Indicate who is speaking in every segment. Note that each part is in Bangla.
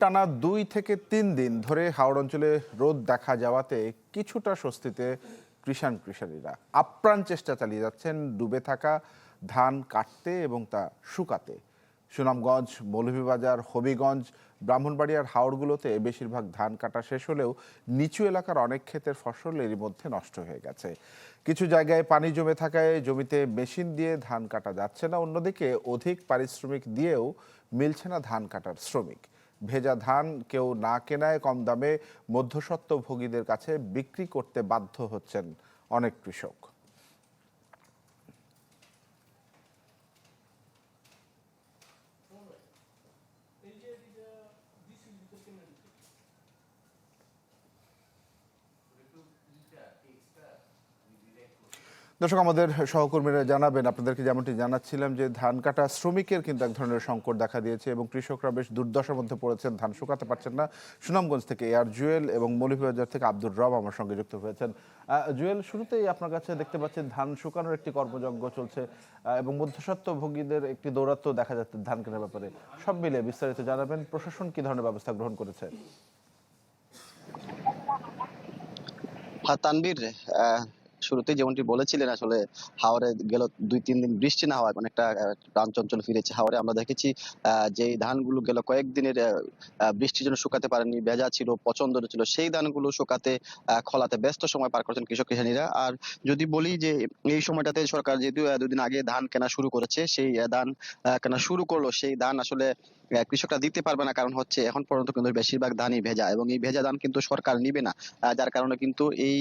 Speaker 1: টানা ২ থেকে ৩ দিন ধরে হাওড় অঞ্চলে রোদ দেখা যাওয়াতে কিছুটা স্বস্তিতে কৃষাণীরা আপ্রাণ চেষ্টা চালিয়ে যাচ্ছেন ডুবে থাকা ধান কাটতে এবং তা শুকাতে। সুনামগঞ্জ, মৌলভীবাজার, হবিগঞ্জ, ব্রাহ্মণবাড়িয়ার হাওড়গুলোতে বেশিরভাগ ধান কাটা শেষ হলেও নিচু এলাকার অনেক ক্ষেতের ফসল এরই মধ্যে নষ্ট হয়ে গেছে। কিছু জায়গায় পানি জমে থাকায় জমিতে মেশিন দিয়ে ধান কাটা যাচ্ছে না, অন্যদিকে অধিক পারিশ্রমিক দিয়েও মিলছে না ধান কাটার শ্রমিক। ভেজা ধান কেউ না কেনায় কম দামে মধ্যস্বত্বভোগীদের কাছে বিক্রি করতে বাধ্য হচ্ছেন অনেক কৃষক। দর্শক, আমাদের সহকর্মীরা জানাবেন, আপনাদেরকে যেমনটি জানাচ্ছিলাম যে ধান কাটা শ্রমিকের কিন্তু এক ধরনের সংকট দেখা দিয়েছে এবং কৃষকরা বেশ দুর্দশার মধ্যে পড়েছেন, ধান শুকাতে পারছেন না। সুনামগঞ্জ থেকে আর জুয়েল এবং মৌলভীবাজার থেকে আব্দুর রব আমার সঙ্গে যুক্ত হয়েছেন। জুয়েল, শুরুতেই আপনার কাছে দেখতে পাচ্ছেন ধান শুকানোর একটি কর্মযজ্ঞ চলছে এবং মধ্যস্বত্বভোগীদের একটি দৌরাত্ম দেখা যাচ্ছে ধান কেনার ব্যাপারে। সব মিলে বিস্তারিত জানাবেন, প্রশাসন কি ধরনের ব্যবস্থা গ্রহণ করেছে?
Speaker 2: তানভীর, শুরুতেই যেমনটি বলেছিলেন, আসলে হাওরে গেল ২-৩ দিন বৃষ্টি না হওয়ায় অনেকটা প্রাণচঞ্চল ফিরেছে হাওরে। আমরা দেখেছি যে ধানগুলো গেল কয়েকদিনের বৃষ্টির জন্য শুকাতে পারেনি, ভেজা ছিল, পচন্দ ছিল, সেই ধানগুলো শুকাতে খলাতে ব্যস্ত সময় পার করছেন কৃষানীরা। আর যদি বলি যে এই সময়টাতে সরকার যেহেতু ২ দিন আগে ধান কেনা শুরু করেছে, সেই ধান কেনা শুরু করলো, সেই ধান আসলে কৃষকরা দিতে পারবে না, কারণ হচ্ছে এখন পর্যন্ত কিন্তু বেশিরভাগ ধানই ভেজা এবং এই ভেজা ধান কিন্তু সরকার নিবে না। যার কারণে কিন্তু এই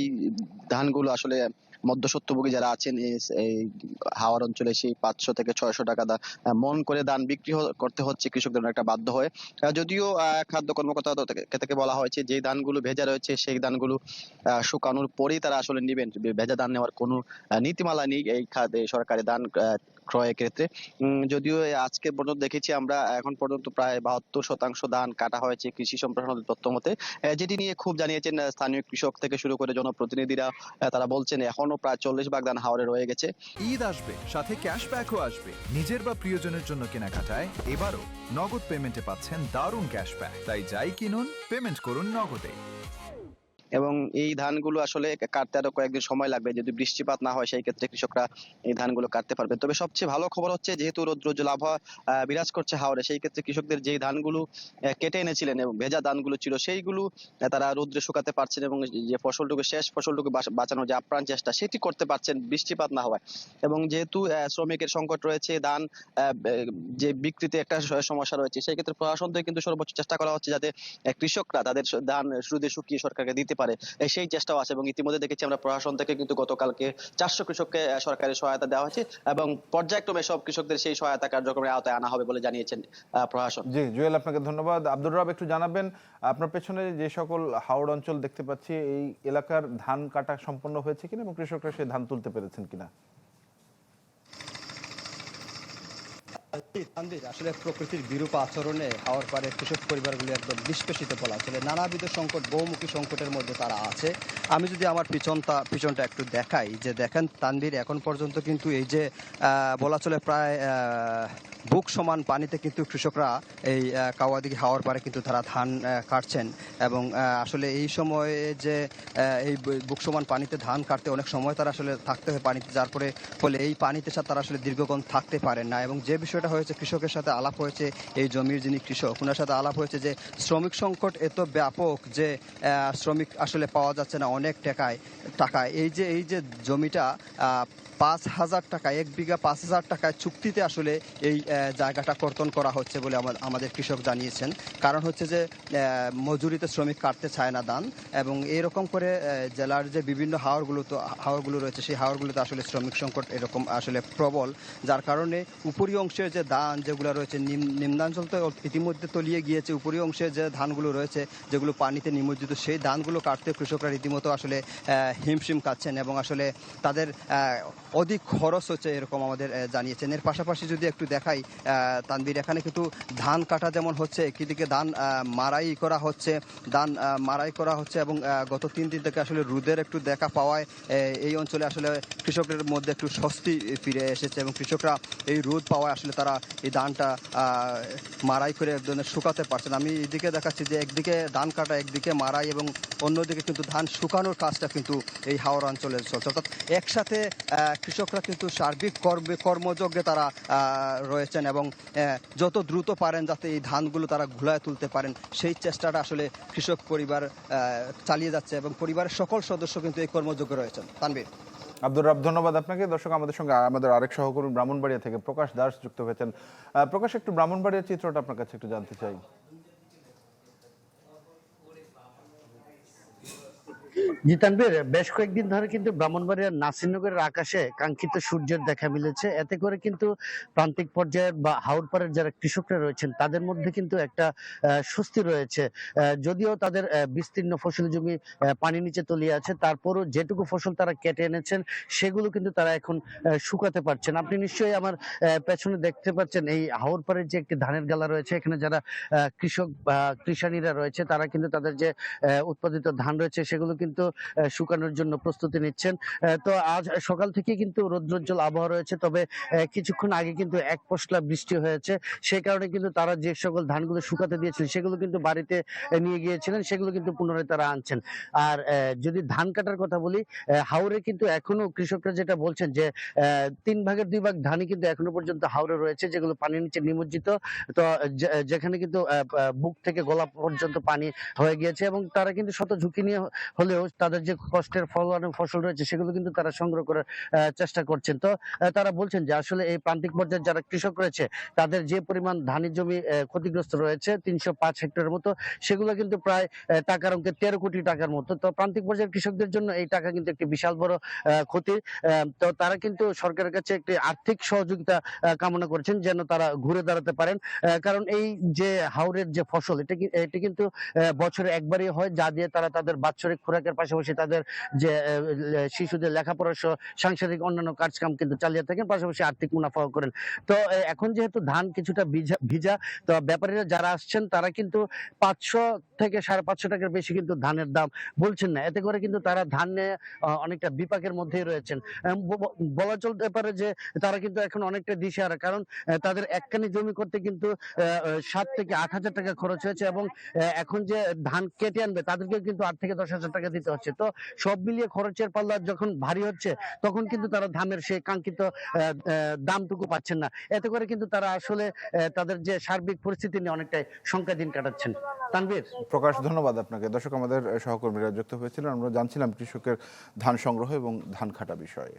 Speaker 2: ধানগুলো আসলে মধ্যস্বত্বভোগী যারা আছেন এই হাওড় অঞ্চলে সেই ৫০০ থেকে ৬০০ টাকা মন করে ধান বিক্রি করতে হচ্ছে কৃষকদের একটা বাধ্য হয়ে। যদিও খাদ্য কর্মকর্তা থেকে বলা হয়েছে যে ধানগুলো ভেজা রয়েছে সেই ধানগুলো শুকানোর পরেই তারা আসলে নিবেন, ভেজা ধান নেওয়ার কোনো নীতিমালা নেই এই সরকারি ধান ক্রয়ের ক্ষেত্রে। যদিও আজকে পর্যন্ত দেখেছি আমরা এখন পর্যন্ত প্রায় ৭২% ধান কাটা হয়েছে কৃষি সম্প্রসারণ তথ্য মতে, যেটি নিয়ে খুব জানিয়েছেন স্থানীয় কৃষক থেকে শুরু করে জনপ্রতিনিধিরা। তারা বলছেন এখনো প্রায় ৪০ ভাগ ধান হাওরে রয়ে গেছে।
Speaker 3: ঈদ আসবে, সাথে ক্যাশব্যাকও আসবে। নিজের বা প্রিয়জনের জন্য কেনাকাটায় এবারও নগদ পেমেন্টে পাচ্ছেন দারুণ ক্যাশব্যাক। তাই যাই কিনুন, পেমেন্ট করুন নগদে।
Speaker 2: এবং এই ধানগুলো আসলে কাটতে আরো কয়েকদিন সময় লাগবে, যদি বৃষ্টিপাত না হয় সেই ক্ষেত্রে কৃষকরা এই ধানগুলো কাটতে পারবে। তবে সবচেয়ে ভালো খবর হচ্ছে যেহেতু রৌদ্রোজ্জ্বল আবহাওয়া বিরাজ করছে হাওরে, সেই ক্ষেত্রে কৃষকদের যেই ধানগুলো কেটে এনেছিলেন এবং ভেজা ধানগুলো ছিল সেইগুলো তারা রৌদ্রে শুকাতে পারছেন এবং যে ফসলটুকু শেষ ফসলটুকু বাঁচানোর যে আপ্রাণ চেষ্টা সেটি করতে পারছেন বৃষ্টিপাত না হওয়ায়। এবং যেহেতু শ্রমিকের সংকট রয়েছে, ধান যে বিক্রিতে একটা সমস্যা রয়েছে, সেই ক্ষেত্রে প্রশাসন থেকে কিন্তু সর্বোচ্চ চেষ্টা করা হচ্ছে যাতে কৃষকরা তাদের ধান রোদে শুকিয়ে সরকারকে দিতে পারে, সেই চেষ্টাও আছে। এবং ইতিমধ্যে দেখেছি আমরা প্রশাসন থেকে কিন্তু গতকালকে ৪০০ কৃষককে সরকারি সহায়তা দেওয়া হয়েছে এবং পর্যায়ক্রমে সব কৃষকদের সেই সহায়তা কার্যক্রমের আওতায় আনা হবে বলে জানিয়েছেন প্রশাসন।
Speaker 1: জি জুয়েল, আপনাকে ধন্যবাদ। আব্দুর রব, একটু জানাবেন আপনার পেছনে যে সকল হাওড় অঞ্চল দেখতে পাচ্ছি, এই এলাকার ধান কাটা সম্পন্ন হয়েছে কিনা এবং কৃষকরা সেই ধান তুলতে পেরেছেন কিনা?
Speaker 4: আসলে প্রকৃতির বিরূপ আচরণে হাওর পাড়ের কৃষক পরিবারগুলি একদম নিষ্পেষিত বলা চলে। নানাবিধ সংকট, বহুমুখী সংকটের মধ্যে তারা আছে। আমি যদি আমার পিছনটা একটু দেখাই, যে দেখেন তানভীর, এখন পর্যন্ত কিন্তু এই যে বলা চলে প্রায় বুক সমান পানিতে কিন্তু কৃষকরা এই কাওয়াদিঘি হাওর পাড়ে কিন্তু তারা ধান কাটছেন। এবং আসলে এই সময়ে যে এই বুক সমান পানিতে ধান কাটতে অনেক সময় তারা আসলে থাকতে হয় পানিতে, যার ফলে এই পানিতে তারা আসলে দীর্ঘক্ষণ থাকতে পারেন না। এবং যে বিষয়টা হয়েছে, কৃষকের সাথে আলাপ হয়েছে, এই জমির যিনি কৃষক ওনার সাথে আলাপ হয়েছে যে শ্রমিক সংকট এত ব্যাপক যে শ্রমিক আসলে পাওয়া যাচ্ছে না অনেক টাকায়। এই যে জমিটা ৫,০০০ টাকা, ১ বিঘা ৫,০০০ টাকায় চুক্তিতে আসলে এই জায়গাটা কর্তন করা হচ্ছে বলে আমাদের কৃষক জানিয়েছেন। কারণ হচ্ছে যে মজুরিতে শ্রমিক কাটতে চায় না ধান। এবং এরকম করে জেলার যে বিভিন্ন হাওরগুলো রয়েছে, সেই হাওরগুলোতে আসলে শ্রমিক সংকট এরকম আসলে প্রবল, যার কারণে উপরি অংশের যে ধান যেগুলো রয়েছে, নিম্নাঞ্চল তো ইতিমধ্যে তলিয়ে গিয়েছে, উপরি অংশের যে ধানগুলো রয়েছে যেগুলো পানিতে নিমজ্জিত, সেই ধানগুলো কাটতে কৃষকরা রীতিমতো আসলে হিমশিম খাচ্ছেন। এবং আসলে তাদের অধিক খরচ হচ্ছে এরকম আমাদের জানিয়েছেন। এর পাশাপাশি যদি একটু দেখাই তানভীর, এখানে কিন্তু ধান কাটা যেমন হচ্ছে, একদিকে ধান মাড়াই করা হচ্ছে, এবং গত 3 দিন থেকে আসলে রোদের একটু দেখা পাওয়ায় এই অঞ্চলে আসলে কৃষকদের মধ্যে একটু স্বস্তি ফিরে এসেছে এবং কৃষকরা এই রোদ পাওয়ায় আসলে তারা এই ধানটা মাড়াই করে এক ধরনের শুকাতে পারছেন। আমি এদিকে দেখাচ্ছি যে একদিকে ধান কাটা, একদিকে মাড়াই এবং অন্যদিকে কিন্তু ধান শুকানোর কাজটা কিন্তু এই হাওড় অঞ্চলে চলছে। অর্থাৎ একসাথে কৃষকরা কিন্তু সার্বিক কর্মযজ্ঞে তারা রয়েছেন এবং যত দ্রুত পারেন যাতে এই ধানগুলো তারা ঘুলায় তুলতে পারেন সেই চেষ্টাটা আসলে কৃষক পরিবার চালিয়ে যাচ্ছে এবং পরিবারের সকল সদস্য কিন্তু এই কর্মযজ্ঞে রয়েছেন। তানভীর।
Speaker 1: আব্দুর রাব, ধন্যবাদ আপনাকে। দর্শক, আমাদের সঙ্গে আমাদের আরেক সহকর্মী ব্রাহ্মণবাড়িয়া থেকে প্রকাশ দাস যুক্ত হয়েছেন। প্রকাশ, একটু ব্রাহ্মণবাড়িয়ার চিত্রটা আপনার কাছে একটু জানতে চাই।
Speaker 5: জি তানভীর, বেশ কয়েকদিন ধরে কিন্তু ব্রাহ্মণবাড়িয়ার নাসিরনগরের আকাশে কাঙ্ক্ষিত সূর্যের দেখা মিলেছে। এতে করে কিন্তু প্রান্তিক পর্যায়ের বা হাওড়পাড়ের যারা কৃষকরা রয়েছেন তাদের মধ্যে কিন্তু একটা স্বস্তি রয়েছে। যদিও তাদের বিস্তীর্ণ ফসলি জমি পানি নিচে তলিয়ে আছে, তারপরও যেটুকু ফসল তারা কেটে এনেছেন সেগুলো কিন্তু তারা এখন শুকাতে পারছেন। আপনি নিশ্চয়ই আমার পেছনে দেখতে পাচ্ছেন এই হাওড়পাড়ের যে একটি ধানের গালা রয়েছে, এখানে যারা কৃষক বা কৃষানীরা রয়েছে তারা কিন্তু তাদের যে উৎপাদিত ধান রয়েছে সেগুলো কিন্তু শুকানোর জন্য প্রস্তুতি নিচ্ছেন। তো আজ সকাল থেকে কিন্তু রৌদ্রোজ্জ্বল আবহাওয়া রয়েছে, তবে কিছুক্ষণ আগে কিন্তু এক পশলা বৃষ্টি হয়েছে। সেই কারণে কিন্তু তারা যে সকল ধানগুলো শুকাতে দিয়েছিলেন সেগুলো কিন্তু বাড়িতে নিয়ে গিয়েছিলেন, সেগুলো কিন্তু পুনরায় তারা আনছেন। আর যদি ধান কাটার কথা বলি, হাওরে কিন্তু এখনো কৃষকরা যেটা বলছেন যে 3 ভাগের 2 ভাগ ধানই কিন্তু এখনো পর্যন্ত হাওরে রয়েছে, যেগুলো পানির নিচে নিমজ্জিত। তো যেখানে কিন্তু বুক থেকে গলা পর্যন্ত পানি হয়ে গিয়েছে এবং তারা কিন্তু শত ঝুঁকি নিয়ে হলেও তাদের যে কষ্টের ফসল রয়েছে সেগুলো কিন্তু তারা সংগ্রহ করার চেষ্টা করছেন। তো তারা বলছেন যে আসলে এই প্রান্তিক পর্যায়ে যারা কৃষক রয়েছে তাদের যে পরিমাণ ধানের জমি ক্ষতিগ্রস্ত রয়েছে 305 হেক্টরের মতো, সেগুলো কিন্তু প্রায় টাকার অঙ্কে 13 কোটি টাকার মতো। তো প্রান্তিক পর্যায়ের কৃষকদের জন্য এই টাকা কিন্তু একটি বিশাল বড় ক্ষতি। তো তারা কিন্তু সরকারের কাছে একটি আর্থিক সহযোগিতা কামনা করছেন যেন তারা ঘুরে দাঁড়াতে পারেন। কারণ এই যে হাওরের যে ফসল এটি কিন্তু বছরে একবারই হয়, যা দিয়ে তারা তাদের বাৎসরিক খোরাকের পাশাপাশি তাদের যে শিশুদের লেখাপড়া সহ সাংসারিক অন্যান্য কাজকাম কিন্তু চালিয়ে থাকেন, পাশাপাশি আর্থিক মুনাফাও করেন। তো এখন যেহেতু ধান কিছুটা ভিজা, তো ব্যাপারীরা যারা আসছেন তারা কিন্তু 500 থেকে 550 টাকার বেশি কিন্তু ধানের দাম বলছেন না। এতে করে কিন্তু তারা ধান নিয়ে অনেকটা বিপাকের মধ্যেই রয়েছেন। বলা চলতে পারে যে তারা কিন্তু এখন অনেকটা দিশেহারা, কারণ তাদের একখানি জমি করতে কিন্তু 7 থেকে 8 হাজার টাকা খরচ হয়েছে এবং এখন যে ধান কেটে আনবে তাদেরকে কিন্তু 8 থেকে 10 হাজার টাকা দিতে হচ্ছে। তো সব মিলিয়ে খরচের পাল্লা যখন ভারী হচ্ছে তখন কিন্তু তারা ধানের সেই কাঙ্ক্ষিত দামটুকু পাচ্ছেন না। এতে করে কিন্তু তারা আসলে তাদের যে সার্বিক পরিস্থিতি নিয়ে অনেকটাই শঙ্কায় দিন কাটাচ্ছেন। তানভীর।
Speaker 1: প্রকাশ, ধন্যবাদ আপনাকে। দর্শক, আমাদের সহকর্মীরা যুক্ত হয়েছিলেন, আমরা জানছিলাম কৃষকের ধান সংগ্রহ এবং ধান কাটা বিষয়ে।